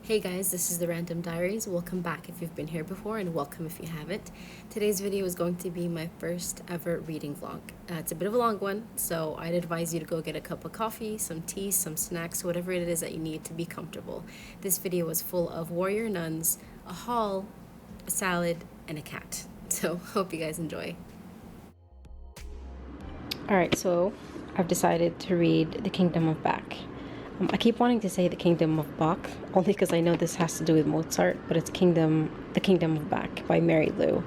Hey guys, this is the Random Diaries. Welcome back if you've been here before, and welcome if you haven't. Today's video is going to be my first ever reading vlog. It's a bit of a long one, so I'd advise you to go get a cup of coffee, some tea, some snacks, whatever it is that you need to be comfortable. This video is full of warrior nuns, a haul, a salad, and a cat. So hope you guys enjoy. Alright, so I've decided to read The Kingdom of Bach. I keep wanting to say The Kingdom of Bach, only because I know this has to do with Mozart, but it's The Kingdom of Bach by Mary Lou.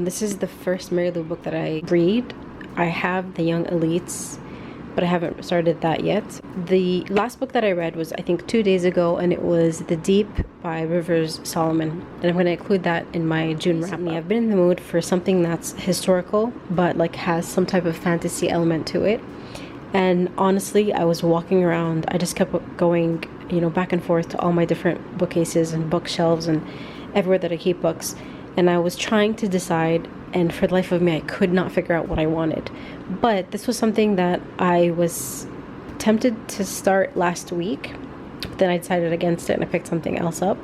This is the first Mary Lou book that I read. I have The Young Elites, but I haven't started that yet. The last book that I read was, I think, 2 days ago, and it was The Deep by Rivers Solomon. And I'm going to include that in my June wrap-up. I've been in the mood for something that's historical, but like has some type of fantasy element to it. And honestly, I was walking around, I just kept going, back and forth to all my different bookcases and bookshelves and everywhere that I keep books. And I was trying to decide, and for the life of me, I could not figure out what I wanted. But this was something that I was tempted to start last week. Then I decided against it and I picked something else up.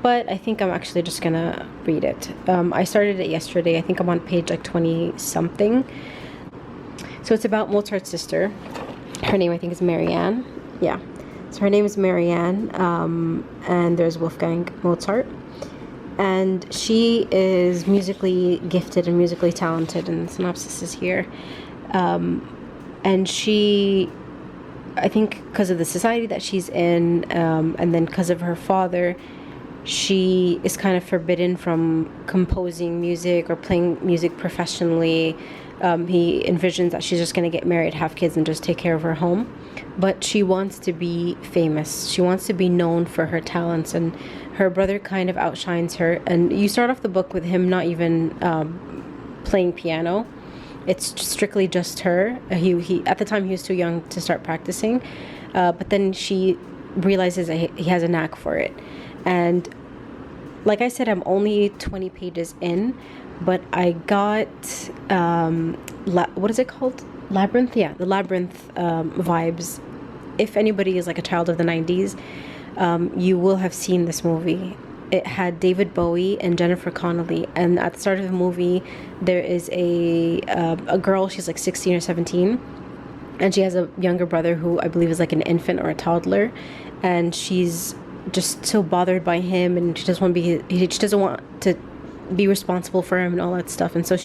But I think I'm actually just gonna read it. I started it yesterday. I think I'm on page like 20 something. So it's about Mozart's sister. Her name, I think, is Marianne. Yeah. So her name is Marianne, and there's Wolfgang Mozart. And she is musically gifted and musically talented, and the synopsis is here. And she, I think because of the society that she's in, and then because of her father, she is kind of forbidden from composing music or playing music professionally. He envisions that she's just going to get married, have kids, and just take care of her home. But she wants to be famous. She wants to be known for her talents, and her brother kind of outshines her. And you start off the book with him not even playing piano. It's strictly just her. He at the time, he was too young to start practicing. But then she realizes that he has a knack for it. And like I said, I'm only 20 pages in, but I got, what is it called? Labyrinth? Yeah, the Labyrinth vibes. If anybody is like a child of the 90s, you will have seen this movie. It had David Bowie and Jennifer Connelly, and at the start of the movie, there is a girl, she's like 16 or 17, and she has a younger brother who I believe is like an infant or a toddler, and she's just so bothered by him, and she doesn't want to be responsible for him and all that stuff. And so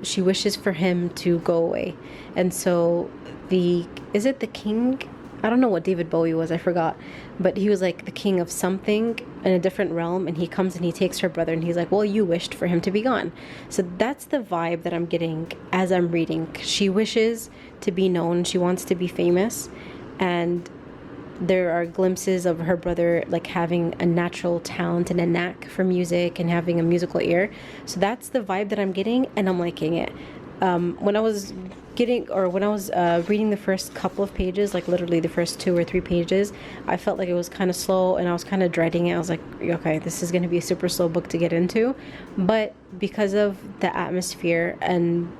she wishes for him to go away. And so is it the king? I don't know what David Bowie was, I forgot, but he was like the king of something in a different realm, and he comes and he takes her brother, and he's like, well, you wished for him to be gone. So that's the vibe that I'm getting as I'm reading. She wishes to be known, she wants to be famous, and there are glimpses of her brother like having a natural talent and a knack for music and having a musical ear. So that's the vibe that I'm getting, and I'm liking it. When I was reading the first couple of pages, like literally the first 2 or 3 pages, I felt like it was kind of slow, and I was kind of dreading it. I was like, okay, this is going to be a super slow book to get into. But because of the atmosphere and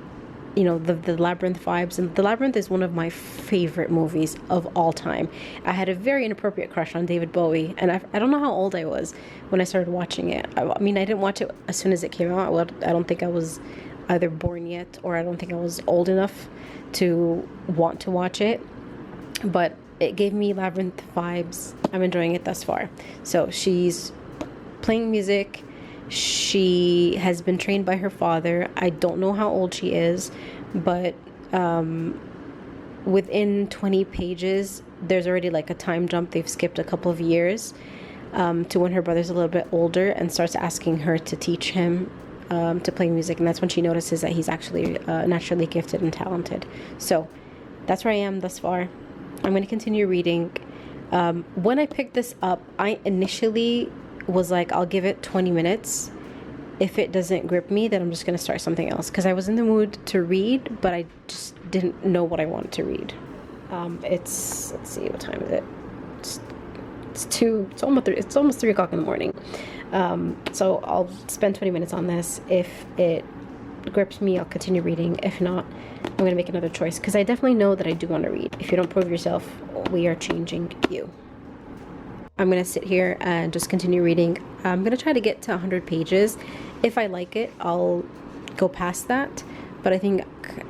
the Labyrinth vibes, and The Labyrinth is one of my favorite movies of all time. I had a very inappropriate crush on David Bowie, and I don't know how old I was when I started watching it. I mean, I didn't watch it as soon as it came out. Well, I don't think I was either born yet, or I don't think I was old enough to want to watch it, but it gave me Labyrinth vibes. I'm enjoying it thus far. So she's playing music. She has been trained by her father. I don't know how old she is, but within 20 pages, there's already like a time jump. They've skipped a couple of years to when her brother's a little bit older and starts asking her to teach him to play music. And that's when she notices that he's actually naturally gifted and talented. So that's where I am thus far. I'm going to continue reading. When I picked this up, I initially was like, I'll give it 20 minutes. If it doesn't grip me, then I'm just going to start something else, because I was in the mood to read, but I just didn't know what I wanted to read. Let's see, what time is it? It's almost 3 o'clock in the morning. So I'll spend 20 minutes on this. If it grips me, I'll continue reading. If not, I'm going to make another choice, because I definitely know that I do want to read. If you don't prove yourself, we are changing you. I'm gonna sit here and just continue reading. I'm gonna try to get to 100 pages. If I like it, I'll go past that. But I think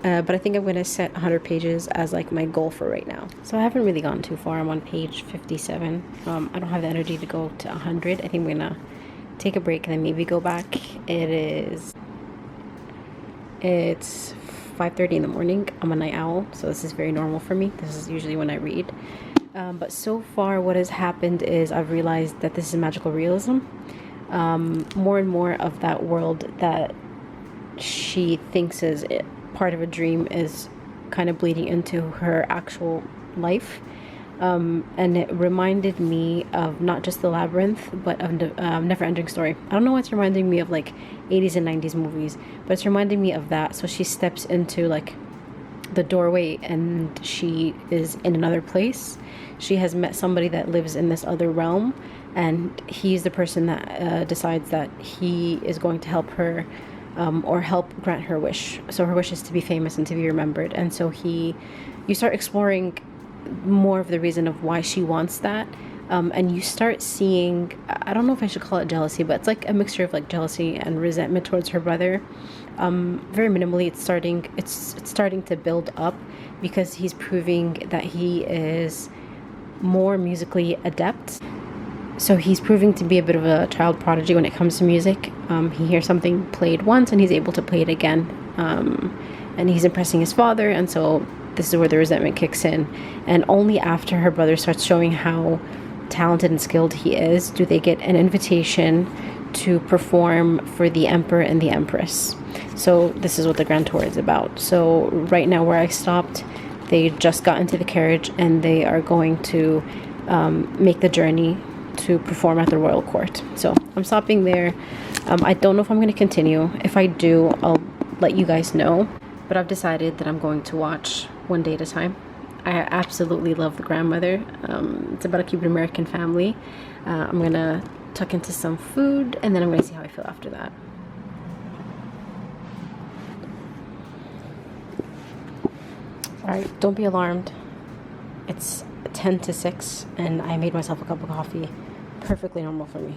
I'm gonna set 100 pages as like my goal for right now. So I haven't really gone too far. I'm on page 57. I don't have the energy to go to 100. I think I'm gonna take a break and then maybe go back. It's 5:30 in the morning. I'm a night owl, so this is very normal for me. This is usually when I read. But so far, what has happened is I've realized that this is magical realism. More and more of that world that she thinks is part of a dream is kind of bleeding into her actual life. And it reminded me of not just The Labyrinth, but of Never Ending Story. I don't know why it's reminding me of like 80s and 90s movies, but it's reminding me of that. So she steps into like the doorway and she is in another place. She has met somebody that lives in this other realm, and he's the person that decides that he is going to help her, or help grant her wish. So her wish is to be famous and to be remembered. And so you start exploring more of the reason of why she wants that. And you start seeing, I don't know if I should call it jealousy, but it's like a mixture of like jealousy and resentment towards her brother. Very minimally, it's starting to build up because he's proving that he is more musically adept. So he's proving to be a bit of a child prodigy when it comes to music. He hears something played once and he's able to play it again. And he's impressing his father, and so this is where the resentment kicks in. And only after her brother starts showing how talented and skilled he is do they get an invitation to perform for the emperor and the empress. So this is what the grand tour is about. So right now where I stopped, they just got into the carriage and they are going to make the journey to perform at the royal court. So I'm stopping there. I don't know if I'm going to continue. If I do, I'll let you guys know. But I've decided that I'm going to watch one day at a time. I absolutely love The Grandmother. It's about a Cuban American family. I'm going to tuck into some food and then I'm going to see how I feel after that. Alright, don't be alarmed. It's 10 to 6 and I made myself a cup of coffee. Perfectly normal for me.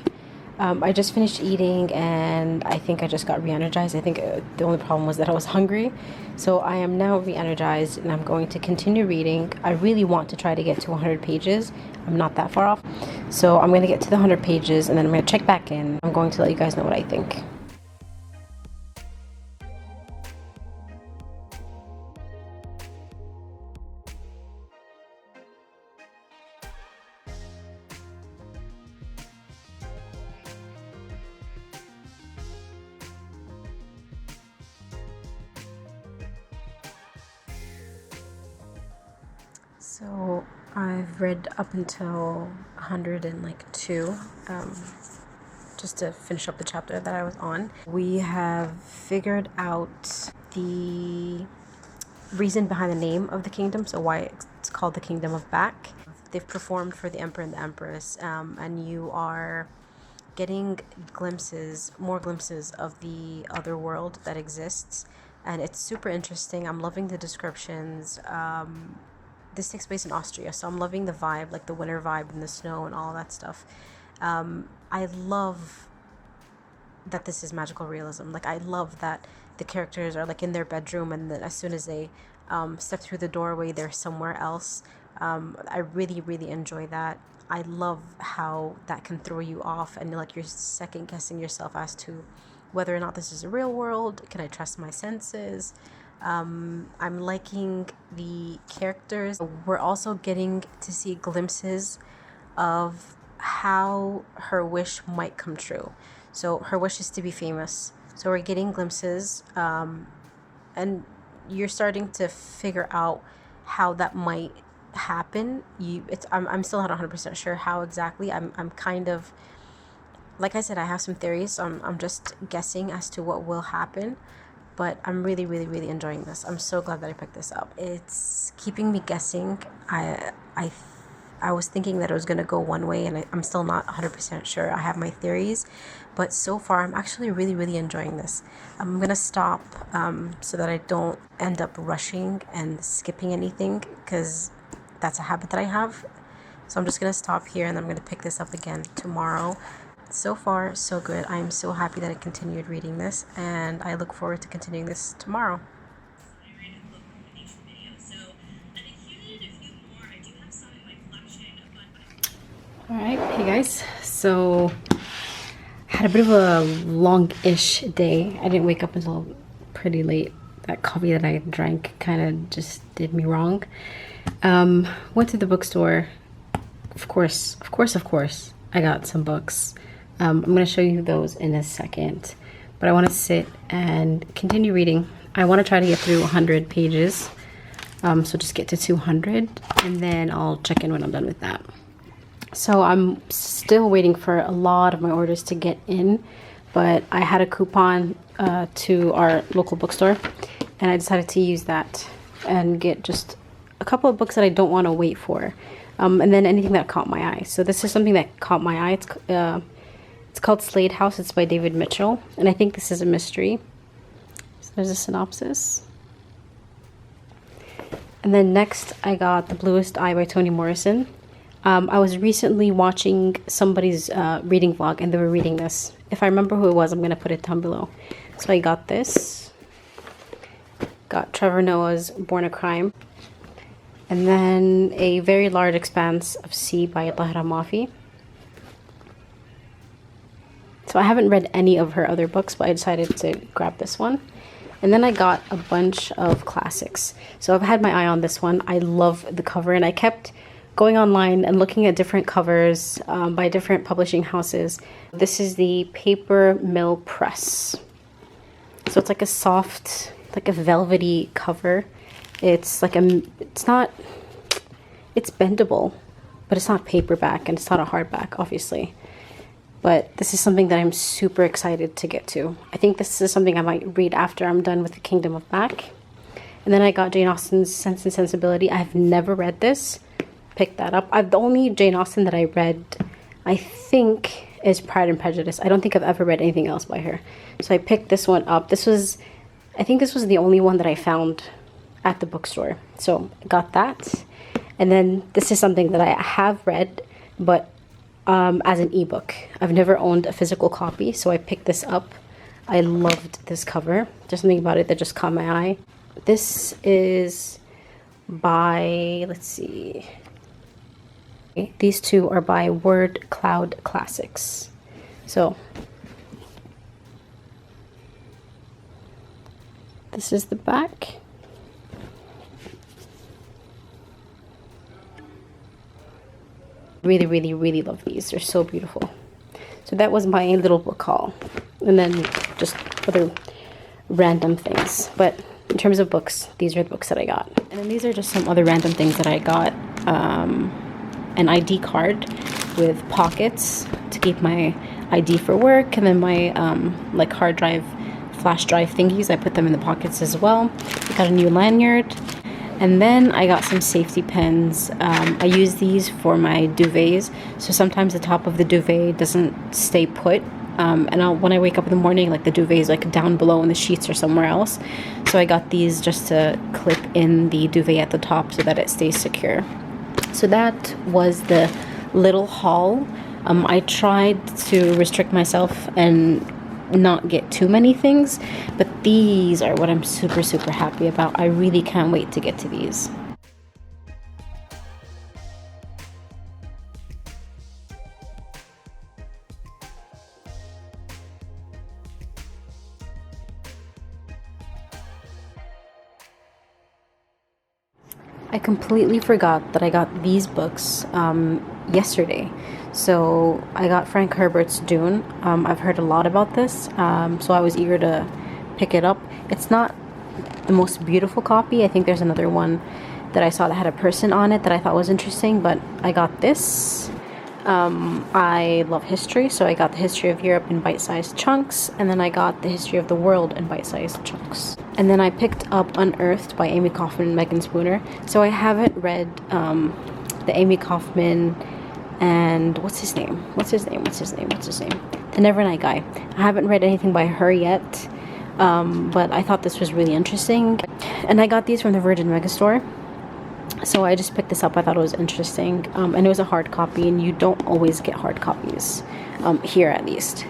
I just finished eating and I think I just got re-energized. I think the only problem was that I was hungry. So I am now re-energized and I'm going to continue reading. I really want to try to get to 100 pages. I'm not that far off. So I'm going to get to the 100 pages and then I'm going to check back in. I'm going to let you guys know what I think. So I've read up until 102, just to finish up the chapter that I was on. We have figured out the reason behind the name of the kingdom, so why it's called the Kingdom of Back. They've performed for the Emperor and the Empress, and you are getting more glimpses of the other world that exists, and it's super interesting. I'm loving the descriptions. This takes place in Austria, so I'm loving the vibe, like the winter vibe and the snow and all that stuff. I love that this is magical realism. Like, I love that the characters are like in their bedroom and then as soon as they step through the doorway, they're somewhere else. I really, really enjoy that. I love how that can throw you off and like you're second guessing yourself as to whether or not this is a real world. Can I trust my senses? I'm liking the characters. We're also getting to see glimpses of how her wish might come true. So her wish is to be famous. So we're getting glimpses, and you're starting to figure out how that might happen. I'm still not 100% sure how exactly. I'm kind of, like I said, I have some theories. So I'm just guessing as to what will happen. But I'm really, really, really enjoying this. I'm so glad that I picked this up. It's keeping me guessing. I was thinking that it was going to go one way, and I'm still not 100% sure. I have my theories. But so far, I'm actually really, really enjoying this. I'm going to stop so that I don't end up rushing and skipping anything, because that's a habit that I have. So I'm just gonna stop here and then I'm gonna pick this up again tomorrow. So far, so good. I'm so happy that I continued reading this, and I look forward to continuing this tomorrow. Alright, hey guys. So I had a bit of a long-ish day. I didn't wake up until pretty late. That coffee that I drank kind of just did me wrong. Went to the bookstore. Of course, I got some books. I'm going to show you those in a second. But I want to sit and continue reading. I want to try to get through 100 pages. So just get to 200 and then I'll check in when I'm done with that. So I'm still waiting for a lot of my orders to get in. But I had a coupon to our local bookstore. And I decided to use that and get just a couple of books that I don't want to wait for. And then anything that caught my eye. So this is something that caught my eye. It's called Slade House. It's by David Mitchell. And I think this is a mystery. So there's a synopsis. And then next I got The Bluest Eye by Toni Morrison. I was recently watching somebody's reading vlog and they were reading this. If I remember who it was, I'm going to put it down below. So I got this. Got Trevor Noah's Born a Crime. And then A Very Large Expanse of Sea by Tahira Mafi. So I haven't read any of her other books, but I decided to grab this one. And then I got a bunch of classics. So I've had my eye on this one. I love the cover, and I kept going online and looking at different covers by different publishing houses. This is the Paper Mill Press. So it's like a soft, like a velvety cover. It's like it's bendable, but it's not paperback and it's not a hardback, obviously. But this is something that I'm super excited to get to. I think this is something I might read after I'm done with The Kingdom of Back. And then I got Jane Austen's Sense and Sensibility. I have never read this. Picked that up. The only Jane Austen that I read, I think, is Pride and Prejudice. I don't think I've ever read anything else by her. So I picked this one up. I think this was the only one that I found at the bookstore. So I got that. And then this is something that I have read, but as an ebook. I've never owned a physical copy, so I picked this up. I loved this cover. There's something about it that just caught my eye. This is by, let's see. These two are by Word Cloud Classics. So this is the back. Really, really, really love these. They're so beautiful. So that was my little book haul. And then just other random things. But in terms of books, these are the books that I got. And then these are just some other random things that I got. An ID card with pockets to keep my ID for work. And then my like hard drive, flash drive thingies. I put them in the pockets as well. I got a new lanyard. And then I got some safety pins. I use these for my duvets. So sometimes the top of the duvet doesn't stay put. And when I wake up in the morning, like the duvet is like down below and the sheets are somewhere else. So I got these just to clip in the duvet at the top so that it stays secure. So that was the little haul. I tried to restrict myself and not get too many things, but these are what I'm super, super happy about. I really can't wait to get to these. I completely forgot that I got these books yesterday. So I got Frank Herbert's Dune. I've heard a lot about this, so I was eager to pick it up. It's not the most beautiful copy. I think there's another one that I saw that had a person on it that I thought was interesting, but I got this. I love history, so I got the history of Europe in bite-sized chunks, and then I got the history of the world in bite-sized chunks. And then I picked up Unearthed by Amy Kaufman and Megan Spooner. So I haven't read the Amy Kaufman and what's his name? The Nevernight Guy. I haven't read anything by her yet, but I thought this was really interesting. And I got these from the Virgin Megastore. So I just picked this up. I thought it was interesting. And it was a hard copy, and you don't always get hard copies, here at least.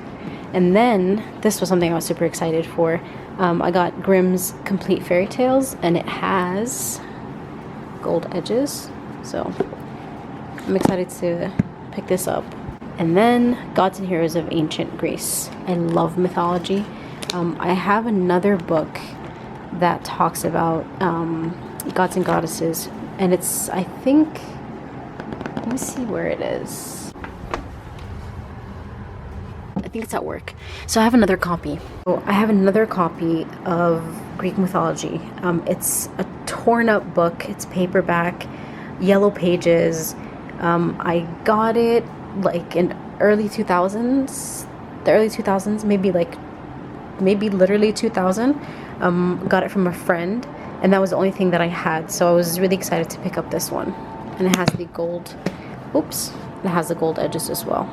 And then this was something I was super excited for. I got Grimm's Complete Fairy Tales, and it has gold edges. So I'm excited to pick this up. And then Gods and Heroes of Ancient Greece. I love mythology. I have another book that talks about gods and goddesses, and it's, I think, let me see where it is. I think it's at work. So I have another copy. So I have another copy of Greek mythology. It's a torn up book. It's paperback, yellow pages. I got it like in early 2000s, the early 2000s, maybe literally 2000. Got it from a friend, and that was the only thing that I had, so I was really excited to pick up this one. And it has the gold, it has the gold edges as well.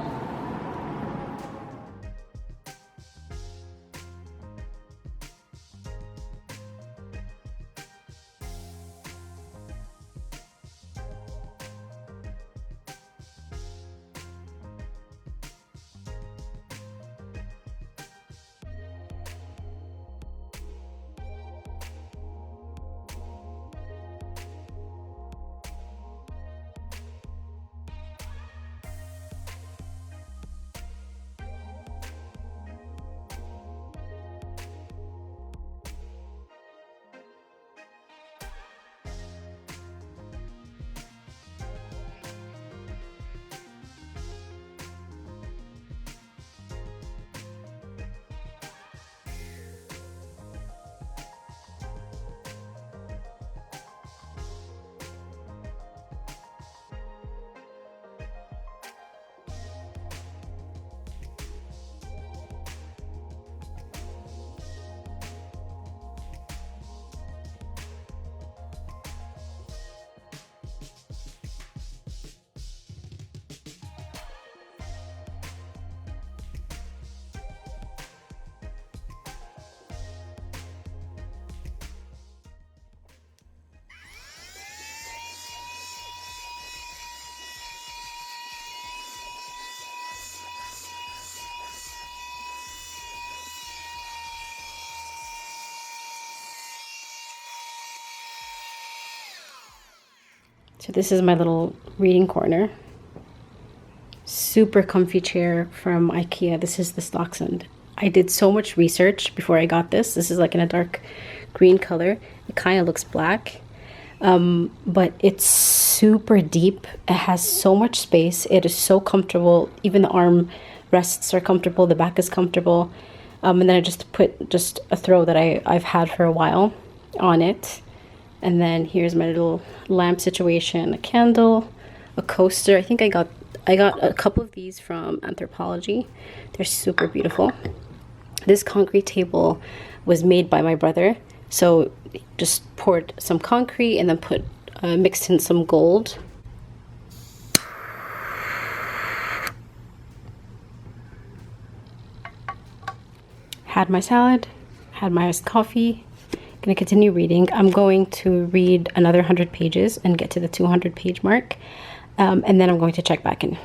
So this is my little reading corner. Super comfy chair from IKEA. This is the Stocksund. I did so much research before I got this. This is like in a dark green color. It kind of looks black, but it's super deep. It has so much space. It is so comfortable. Even the arm rests are comfortable. The back is comfortable. And then I just put a throw that I've had for a while on it. And then here's my little lamp situation, a candle, a coaster. I think I got a couple of these from Anthropologie. They're super beautiful. This concrete table was made by my brother. So just poured some concrete and then mixed in some gold. Had my salad, had my iced coffee. Going to continue reading. I'm going to read another 100 pages and get to the 200 page mark, and then I'm going to check back in.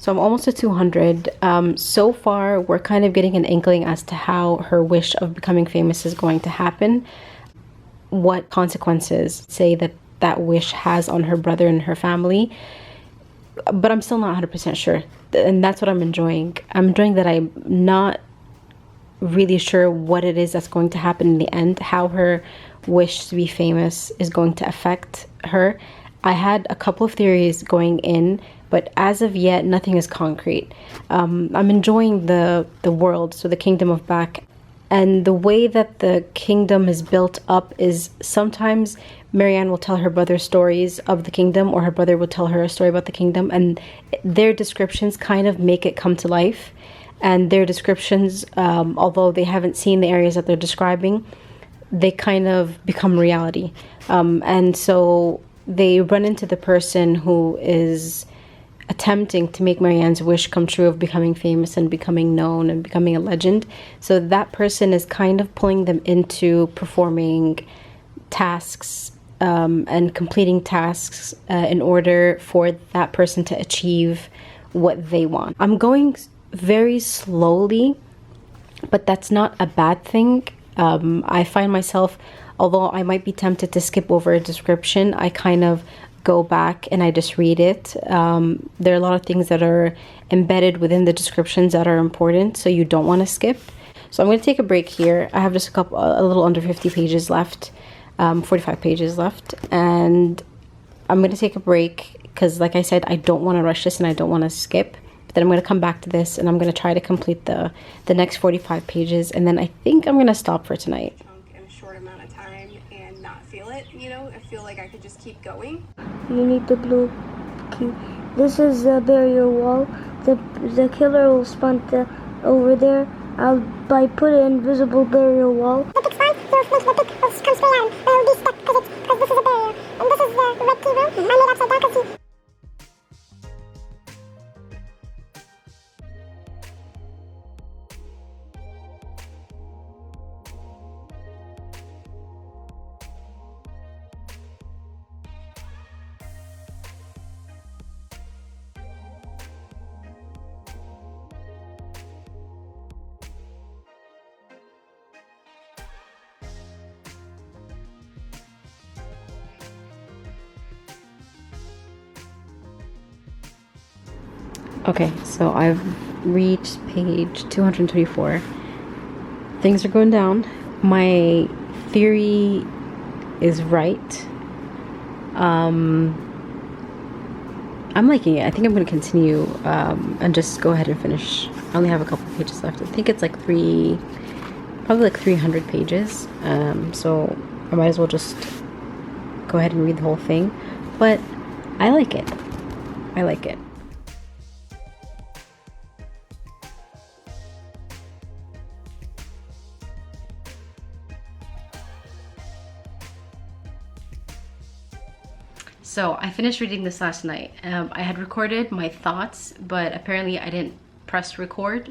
So I'm almost at 200. So far, we're kind of getting an inkling as to how her wish of becoming famous is going to happen. What consequences, say, that wish has on her brother and her family. But I'm still not 100% sure. And that's what I'm enjoying. I'm enjoying that I'm not really sure what it is that's going to happen in the end, how her wish to be famous is going to affect her. I had a couple of theories going in, but as of yet, nothing is concrete. I'm enjoying the world, so the Kingdom of Back. And the way that the kingdom is built up is sometimes Marianne will tell her brother stories of the kingdom, or her brother will tell her a story about the kingdom, and their descriptions kind of make it come to life. And their descriptions, although they haven't seen the areas that they're describing, they kind of become reality. And so they run into the person who is attempting to make Marianne's wish come true of becoming famous and becoming known and becoming a legend. So that person is kind of pulling them into performing tasks and completing tasks in order for that person to achieve what they want. I'm going very slowly, but that's not a bad thing. I find myself, although I might be tempted to skip over a description, I kind of go back and I just read it. There are a lot of things that are embedded within the descriptions that are important, so you don't want to skip. So I'm going to take a break here. I have just a little under 50 pages left, 45 pages left, and I'm going to take a break because, like I said, I don't want to rush this and I don't want to skip. But then I'm going to come back to this and I'm going to try to complete the next 45 pages, and then I think I'm going to stop for tonight. In a short amount of time and not feel it, you know, I feel like I could just keep going. You need the blue key. This is the barrier wall. The killer will spawn over there. By put an invisible barrier wall. The big spawn, the big will come straight on. It'll be stuck because this is a barrier. And this is the red key room. I made upside down because Okay, so I've reached page 224. Things are going down. My theory is right. I'm liking it. I think I'm going to continue and just go ahead and finish. I only have a couple pages left. I think it's like probably like 300 pages. So I might as well just go ahead and read the whole thing. But I like it. I like it. So I finished reading this last night. I had recorded my thoughts, but apparently I didn't press record.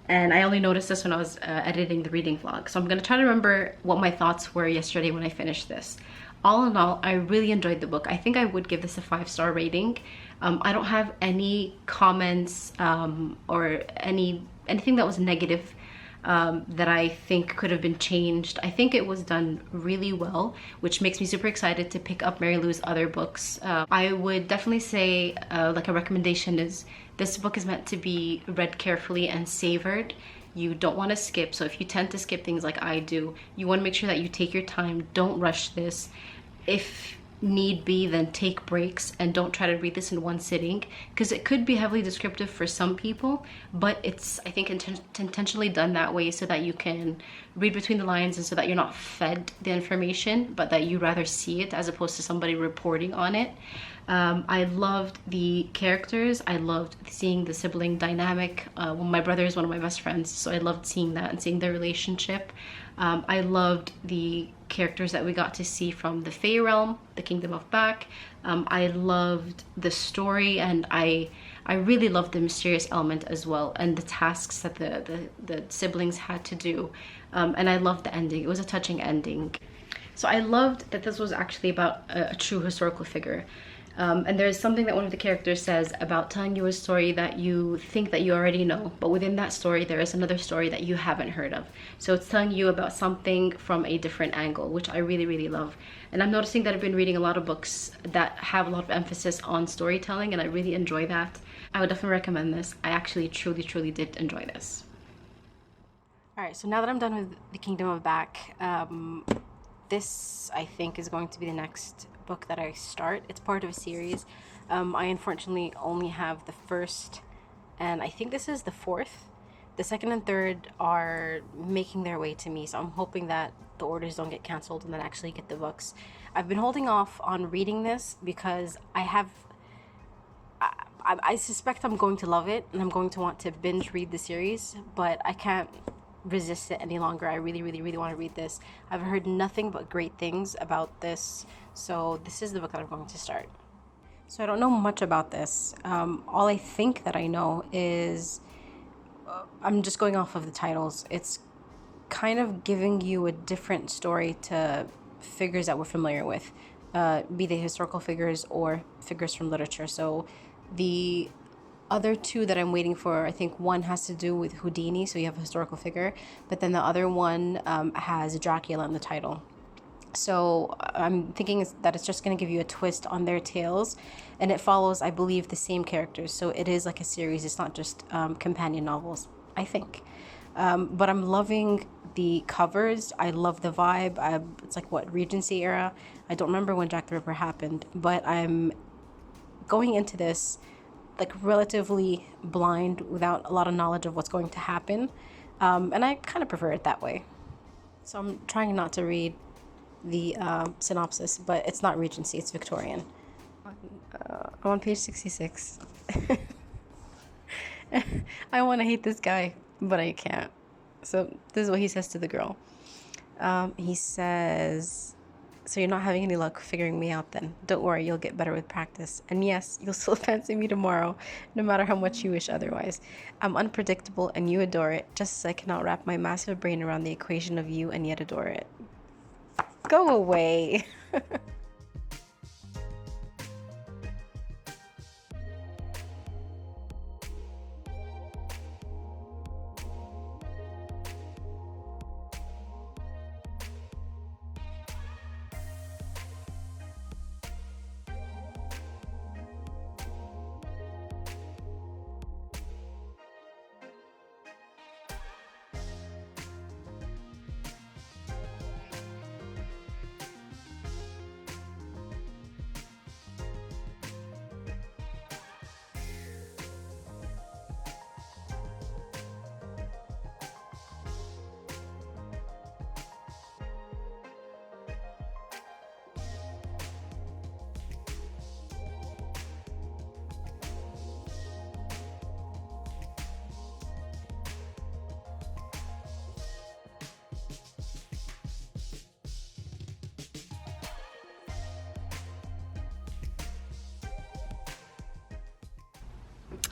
And I only noticed this when I was editing the reading vlog. So I'm gonna try to remember what my thoughts were yesterday when I finished this. All in all, I really enjoyed the book. I think I would give this a 5-star rating. I don't have any comments or anything that was negative that I think could have been changed. I think it was done really well, which makes me super excited to pick up Mary Lou's other books. I would definitely say like a recommendation is this book is meant to be read carefully and savored. You don't want to skip, so if you tend to skip things like I do, you want to make sure that you take your time. Don't rush this. If need be, then take breaks and don't try to read this in one sitting, because it could be heavily descriptive for some people, but it's, I think, intentionally done that way so that you can read between the lines and so that you're not fed the information, but that you rather see it as opposed to somebody reporting on it. I loved the characters. I loved seeing the sibling dynamic. My brother is one of my best friends, so I loved seeing that and seeing their relationship. I loved the characters that we got to see from the Fey realm, the Kingdom of Back. I loved the story, and I really loved the mysterious element as well, and the tasks that the siblings had to do. And I loved the ending. It was a touching ending. So I loved that this was actually about a true historical figure. And there's something that one of the characters says about telling you a story that you think that you already know, but within that story there is another story that you haven't heard of. So it's telling you about something from a different angle, which I really, really love. And I'm noticing that I've been reading a lot of books that have a lot of emphasis on storytelling, and I really enjoy that. I would definitely recommend this. I actually truly did enjoy this. Alright, so now that I'm done with The Kingdom of Back, this I think is going to be the next book that I start. It's part of a series. I unfortunately only have the first, and I think this is the fourth the second and third are making their way to me, so I'm hoping that the orders don't get canceled and then actually get the books. I've been holding off on reading this because I suspect I'm going to love it and I'm going to want to binge read the series, but I can't resist it any longer. I really, really, really want to read this. I've heard nothing but great things about this, so this is the book that I'm going to start. So I don't know much about this. All I think that I know is I'm just going off of the titles. It's kind of giving you a different story to figures that we're familiar with, be they historical figures or figures from literature. So the other two that I'm waiting for, I think one has to do with Houdini, so you have a historical figure, but then the other one has Dracula in the title. So I'm thinking that it's just going to give you a twist on their tales, and it follows, I believe, the same characters. So it is like a series. It's not just companion novels, I think. But I'm loving the covers. I love the vibe. It's like, what, Regency era? I don't remember when Jack the Ripper happened, but I'm going into this like relatively blind, without a lot of knowledge of what's going to happen. And I kind of prefer it that way. So I'm trying not to read the synopsis, but it's not Regency, it's Victorian. I'm on page 66. I want to hate this guy, but I can't. So this is what he says to the girl. He says, "So you're not having any luck figuring me out then? Don't worry, you'll get better with practice. And yes, you'll still fancy me tomorrow, no matter how much you wish otherwise. I'm unpredictable and you adore it, just as I cannot wrap my massive brain around the equation of you and yet adore it." Go away.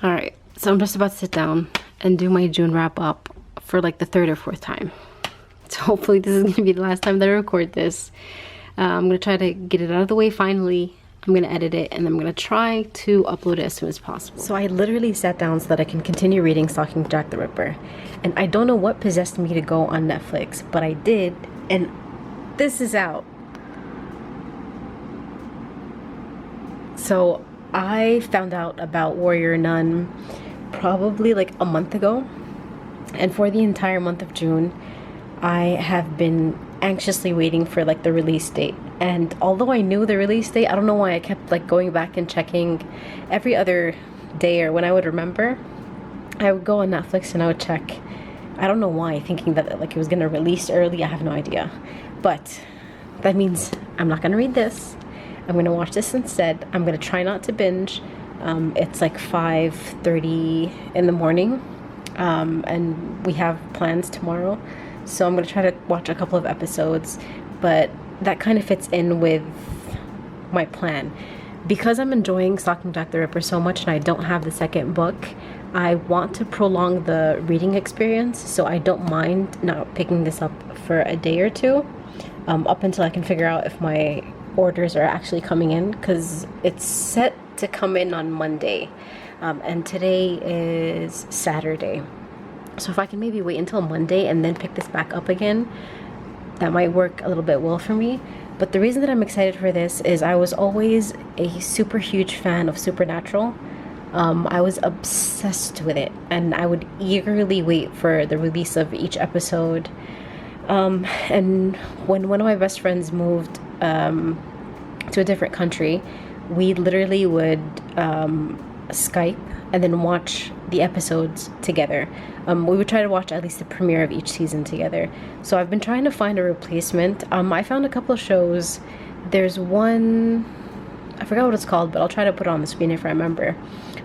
All right, so I'm just about to sit down and do my June wrap up for like the third or fourth time. So hopefully this is going to be the last time that I record this. I'm going to try to get it out of the way finally. I'm going to edit it and I'm going to try to upload it as soon as possible. So I literally sat down so that I can continue reading Stalking Jack the Ripper. And I don't know what possessed me to go on Netflix, but I did, and this is out. So I found out about Warrior Nun probably like a month ago, and for the entire month of June I have been anxiously waiting for like the release date. And although I knew the release date, I don't know why I kept like going back and checking every other day, or when I would remember I would go on Netflix and I would check. I don't know why, thinking that like it was gonna release early. I have no idea, but that means I'm not gonna read this. I'm going to watch this instead. I'm going to try not to binge. It's like 5:30 in the morning, and we have plans tomorrow. So I'm going to try to watch a couple of episodes, but that kind of fits in with my plan. Because I'm enjoying Stalking Jack the Ripper so much and I don't have the second book, I want to prolong the reading experience, so I don't mind not picking this up for a day or two, up until I can figure out if my orders are actually coming in, because it's set to come in on Monday, and today is Saturday. So if I can maybe wait until Monday and then pick this back up again, that might work a little bit well for me. But the reason that I'm excited for this is I was always a super huge fan of Supernatural. I was obsessed with it, and I would eagerly wait for the release of each episode. And when one of my best friends moved to a different country, we literally would Skype and then watch the episodes together. We would try to watch at least the premiere of each season together. So I've been trying to find a replacement. I found a couple of shows. There's one, I forgot what it's called, but I'll try to put it on the screen if I remember.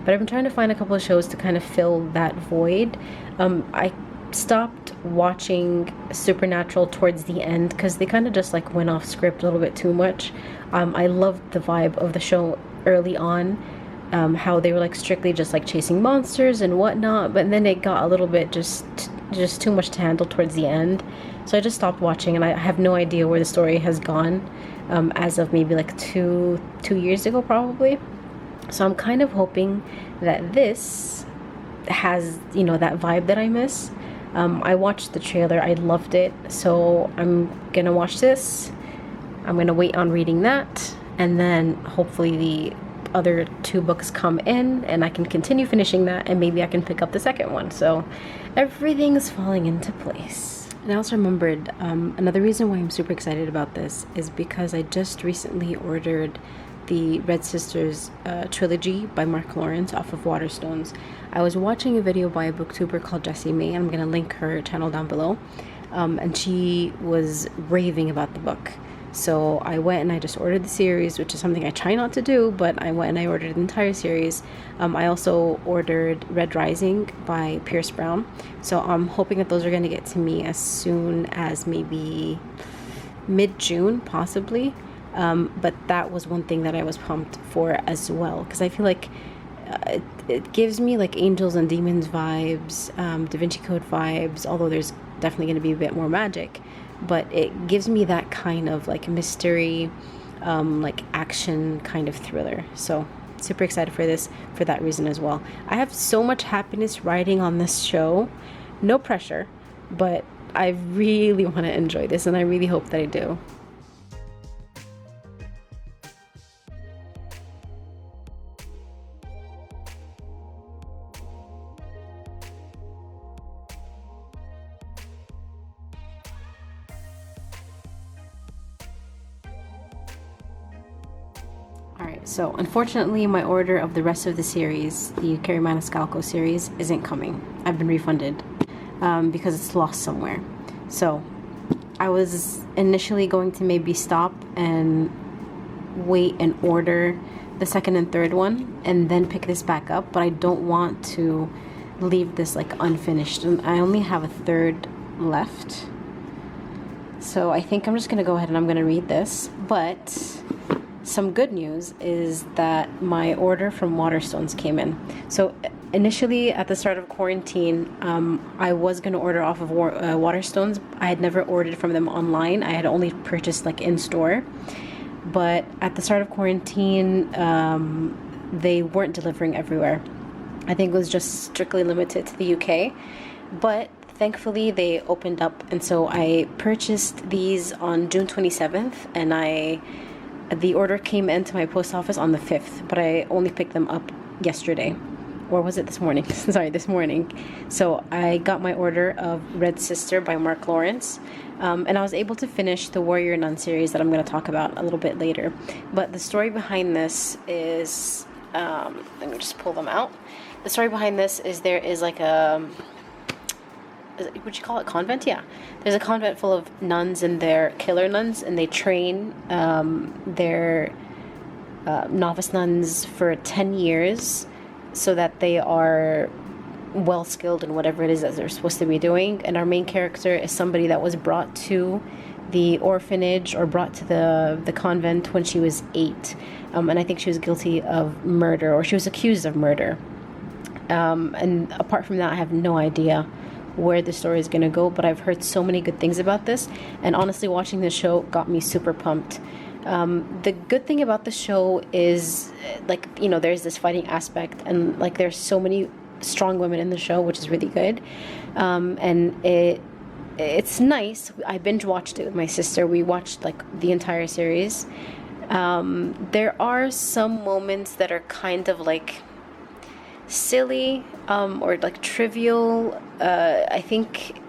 But I've been trying to find a couple of shows to kind of fill that void. I stopped watching Supernatural towards the end because they kind of just like went off script a little bit too much. I loved the vibe of the show early on, how they were like strictly just like chasing monsters and whatnot, but then it got a little bit just too much to handle towards the end. So I just stopped watching, and I have no idea where the story has gone as of maybe like two years ago probably. So I'm kind of hoping that this has, you know, that vibe that I miss. I watched the trailer, I loved it, so I'm gonna watch this. I'm gonna wait on reading that, and then hopefully the other 2 books come in and I can continue finishing that, and maybe I can pick up the second one. So everything's falling into place. And I also remembered another reason why I'm super excited about this is because I just recently ordered the Red Sisters trilogy by Mark Lawrence off of Waterstones. I was watching a video by a booktuber called Jessie May, and I'm going to link her channel down below, and she was raving about the book. So I went and I just ordered the series, which is something I try not to do, but I went and I ordered the entire series. I also ordered Red Rising by Pierce Brown. So I'm hoping that those are going to get to me as soon as maybe mid-June, possibly. But that was one thing that I was pumped for as well, because I feel like it gives me like Angels and Demons vibes, Da Vinci Code vibes, although there's definitely going to be a bit more magic. But it gives me that kind of like mystery, like action kind of thriller. So super excited for this for that reason as well. I have so much happiness writing on this show. No pressure, but I really want to enjoy this, and I really hope that I do. Alright, so unfortunately my order of the rest of the series, the Carrie Maniscalco series, isn't coming. I've been refunded because it's lost somewhere. So I was initially going to maybe stop and wait and order the second and third one and then pick this back up, but I don't want to leave this like unfinished, and I only have a third left. So I think I'm just gonna go ahead and I'm gonna read this. But some good news is that my order from Waterstones came in. So initially at the start of quarantine, I was going to order off of Waterstones. I had never ordered from them online. I had only purchased like in store. But at the start of quarantine, they weren't delivering everywhere. I think it was just strictly limited to the UK. But thankfully they opened up, and so I purchased these on June 27th, and the order came into my post office on the 5th, but I only picked them up yesterday. Or was it this morning? Sorry, this morning. So I got my order of Red Sister by Mark Lawrence. And I was able to finish the Warrior Nun series that I'm going to talk about a little bit later. But the story behind this is... let me just pull them out. The story behind this is there is like a... would you call it convent? Yeah. There's a convent full of nuns, and they're killer nuns, and they train their novice nuns for 10 years so that they are well skilled in whatever it is that they're supposed to be doing. And our main character is somebody that was brought to the orphanage or brought to the convent when she was 8. And I think she was guilty of murder, or she was accused of murder. And apart from that, I have no idea where the story is going to go, but I've heard so many good things about this, and honestly watching this show got me super pumped. The good thing about the show is, like, you know, there's this fighting aspect, and like there's so many strong women in the show, which is really good. And it's nice. I binge watched it with my sister. We watched like the entire series. There are some moments that are kind of like silly or like trivial. I think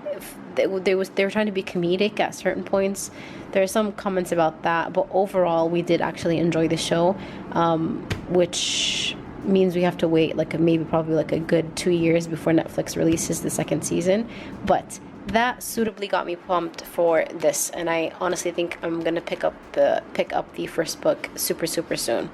they were trying to be comedic at certain points. There are some comments about that, but overall we did actually enjoy the show, which means we have to wait like maybe probably like a good 2 years before Netflix releases the second season. But that suitably got me pumped for this, and I honestly think I'm gonna pick up the first book super soon.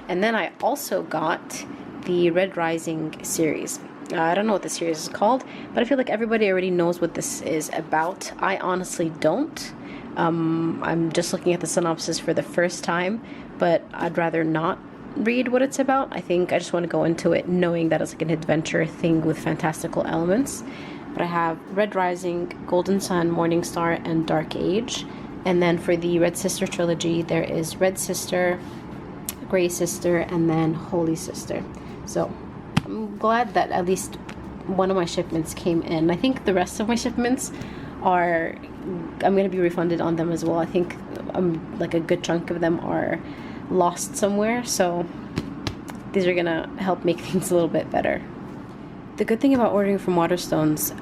And then I also got the Red Rising series. I don't know what the series is called, but I feel like everybody already knows what this is about. I honestly don't. I'm just looking at the synopsis for the first time, but I'd rather not read what it's about. I think I just want to go into it knowing that it's like an adventure thing with fantastical elements. But I have Red Rising, Golden Sun, Morning Star, and Dark Age. And then for the Red Sister trilogy, there is Red Sister, Grey Sister, and then Holy Sister. So I'm glad that at least one of my shipments came in. I think the rest of my shipments are, I'm going to be refunded on them as well. I think like a good chunk of them are lost somewhere, so these are going to help make things a little bit better. The good thing about ordering from Waterstones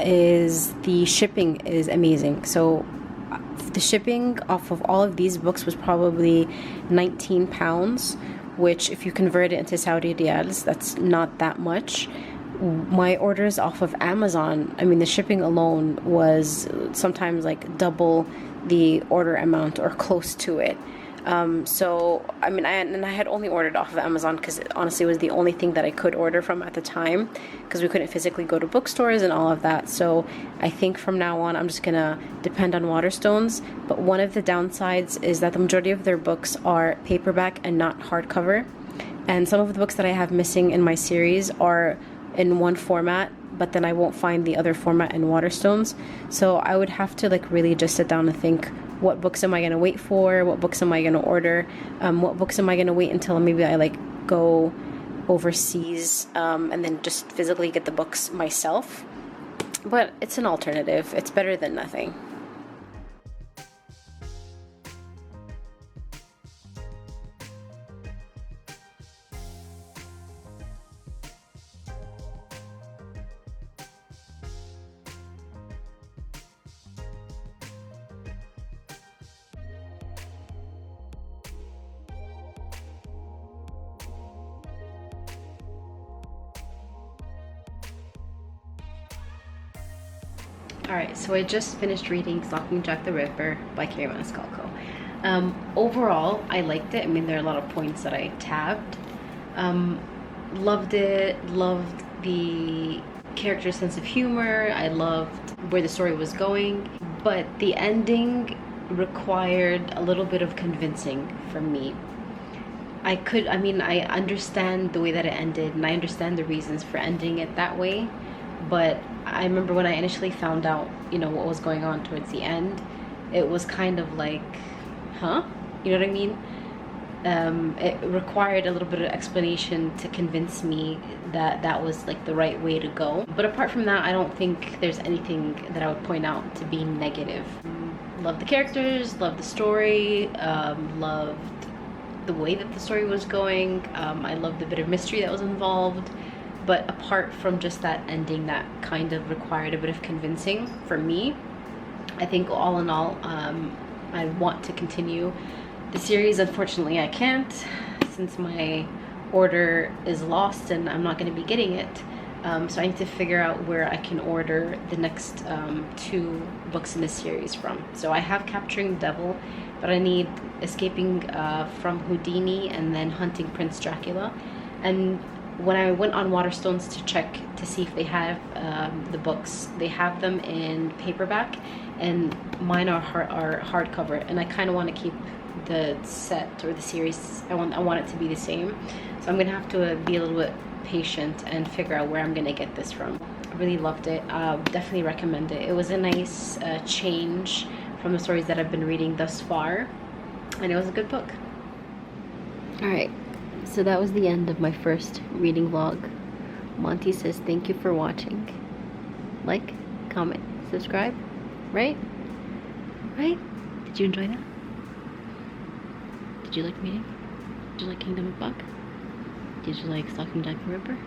is the shipping is amazing. So the shipping off of all of these books was probably £19, which if you convert it into Saudi riyals, that's not that much. My orders off of Amazon, I mean, the shipping alone was sometimes like double the order amount or close to it. So, I mean, I had only ordered off of Amazon because it honestly was the only thing that I could order from at the time, because we couldn't physically go to bookstores and all of that. So I think from now on, I'm just going to depend on Waterstones. But one of the downsides is that the majority of their books are paperback and not hardcover. And some of the books that I have missing in my series are in one format, but then I won't find the other format in Waterstones. So I would have to like really just sit down and think, what books am I going to wait for? What books am I going to order? What books am I going to wait until maybe I like go overseas and then just physically get the books myself? But it's an alternative. It's better than nothing. Alright, so I just finished reading Stalking Jack the Ripper by Kerri Maniscalco. Overall, I liked it. I mean, there are a lot of points that I tabbed. Loved it, loved the character's sense of humor, I loved where the story was going, but the ending required a little bit of convincing from me. I understand the way that it ended, and I understand the reasons for ending it that way, but I remember when I initially found out, what was going on towards the end, it was kind of like, huh? You know what I mean? It required a little bit of explanation to convince me that that was like the right way to go. But apart from that, I don't think there's anything that I would point out to be negative. Loved the characters, loved the story, loved the way that the story was going. I loved the bit of mystery that was involved. But apart from just that ending that kind of required a bit of convincing for me, I think all in all, I want to continue the series. Unfortunately, I can't, since my order is lost and I'm not going to be getting it. So I need to figure out where I can order the next 2 books in this series from. So I have Capturing the Devil, but I need Escaping from Houdini and then Hunting Prince Dracula. And when I went on Waterstones to check to see if they have the books, they have them in paperback, and mine are hardcover. And I kind of want to keep the set or the series. I want it to be the same. So I'm gonna have to be a little bit patient and figure out where I'm gonna get this from. I really loved it. Definitely recommend it. It was a nice change from the stories that I've been reading thus far, and it was a good book. All right. So that was the end of my first reading vlog. Monty says thank you for watching. Like, comment, subscribe, right? Right? Did you enjoy that? Did you like reading? Did you like Kingdom of Buck? Did you like Stalking Jack the Ripper?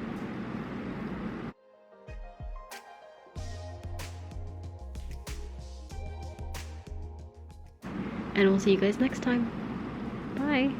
And we'll see you guys next time. Bye!